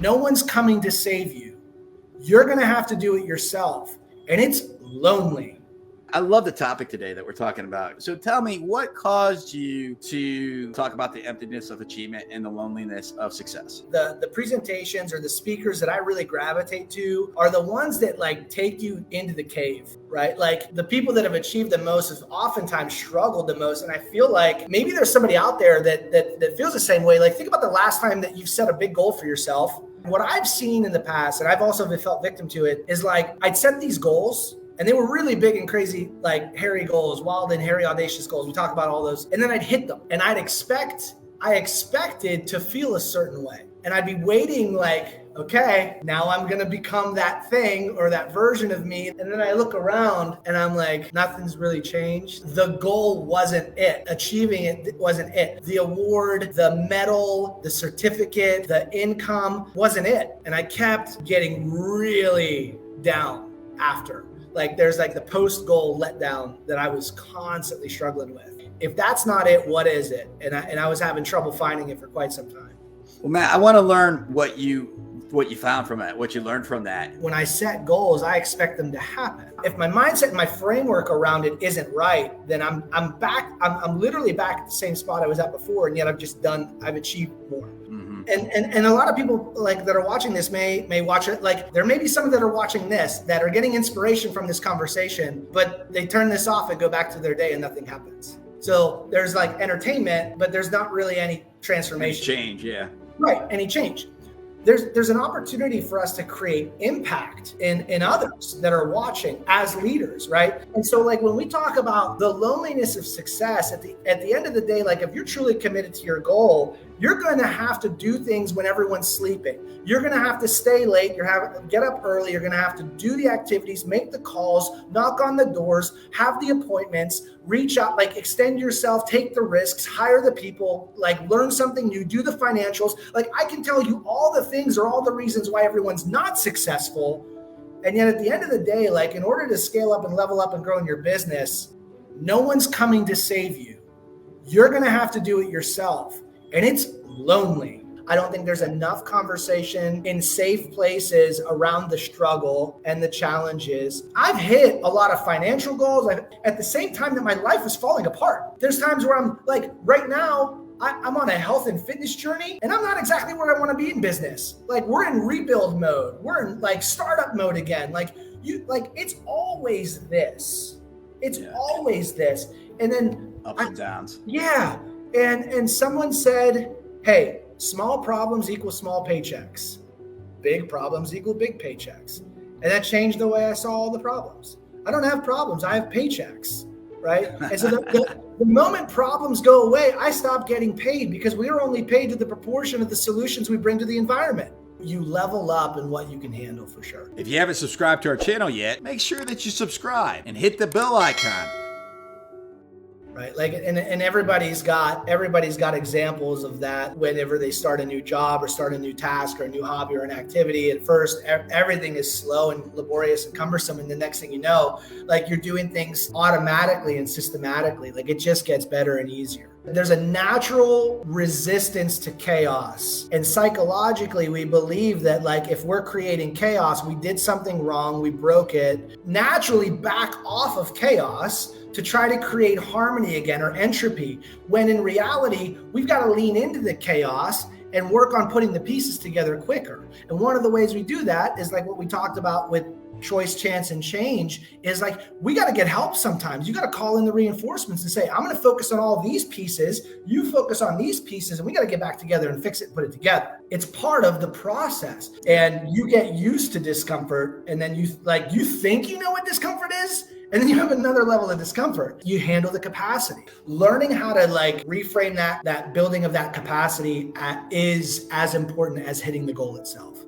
No one's coming to save you. You're going to have to do it yourself. And it's lonely. I love the topic today that we're talking about. So tell me, what caused you to talk about the emptiness of achievement and the loneliness of success? The presentations or the speakers that I really gravitate to are the ones that like take you into the cave, right? Like the people that have achieved the most have oftentimes struggled the most. And I feel like maybe there's somebody out there that feels the same way. Like think about the last time that you've set a big goal for yourself. What I've seen in the past, and I've also felt victim to it, is like I'd set these goals and they were really big and crazy, like hairy goals, wild and hairy, audacious goals. We talk about all those. And then I'd hit them and I expected to feel a certain way. And I'd be waiting like, okay, now I'm going to become that thing or that version of me. And then I look around and I'm like, nothing's really changed. The goal wasn't it. Achieving it wasn't it. The award, the medal, the certificate, the income wasn't it. And I kept getting really down after. Like there's like the post-goal letdown that I was constantly struggling with. If that's not it, what is it? And I was having trouble finding it for quite some time. Well, Matt, I want to learn what you found from it, what you learned from that. When I set goals, I expect them to happen. If my mindset and my framework around it isn't right, then I'm back. I'm literally back at the same spot I was at before, and yet I've achieved more. And a lot of people like that are watching this may watch it. Like there may be some that are watching this that are getting inspiration from this conversation, but they turn this off and go back to their day and nothing happens. So there's like entertainment, but there's not really any transformation. Change, yeah. Right, any change. There's an opportunity for us to create impact in others that are watching as leaders, right? And so like when we talk about the loneliness of success at the end of the day, like if you're truly committed to your goal, you're going to have to do things when everyone's sleeping. You're going to have to stay late. Get up early. You're going to have to do the activities, make the calls, knock on the doors, have the appointments, reach out, like extend yourself, take the risks, hire the people, like learn something new, do the financials. Like I can tell you all the things or all the reasons why everyone's not successful. And yet at the end of the day, like in order to scale up and level up and grow in your business, no one's coming to save you. You're going to have to do it yourself. And it's lonely. I don't think there's enough conversation in safe places around the struggle and the challenges. I've hit a lot of financial goals at the same time that my life was falling apart. There's times where I'm like, right now, I'm on a health and fitness journey and I'm not exactly where I want to be in business. Like we're in rebuild mode. We're in like startup mode again. It's always this. Always this. And then ups and downs. Yeah. And someone said, hey, small problems equal small paychecks. Big problems equal big paychecks. And that changed the way I saw all the problems. I don't have problems. I have paychecks, right? And so the moment problems go away, I stop getting paid because we are only paid to the proportion of the solutions we bring to the environment. You level up in what you can handle for sure. If you haven't subscribed to our channel yet, make sure that you subscribe and hit the bell icon. Right. Like, and everybody's got examples of that whenever they start a new job or start a new task or a new hobby or an activity. At first, everything is slow and laborious and cumbersome. And the next thing you know, like you're doing things automatically and systematically, like it just gets better and easier. There's a natural resistance to chaos. And psychologically, we believe that like if we're creating chaos, we did something wrong, we broke it, naturally back off of chaos to try to create harmony again or entropy, when in reality, we've got to lean into the chaos and work on putting the pieces together quicker. And one of the ways we do that is like what we talked about with choice, chance, and change is like, we got to get help sometimes. You got to call in the reinforcements and say, I'm going to focus on all these pieces. You focus on these pieces and we got to get back together and fix it and put it together. It's part of the process. And you get used to discomfort. And then you think you know what discomfort is. And then you have another level of discomfort. You handle the capacity. Learning how to like reframe that building of that capacity is as important as hitting the goal itself.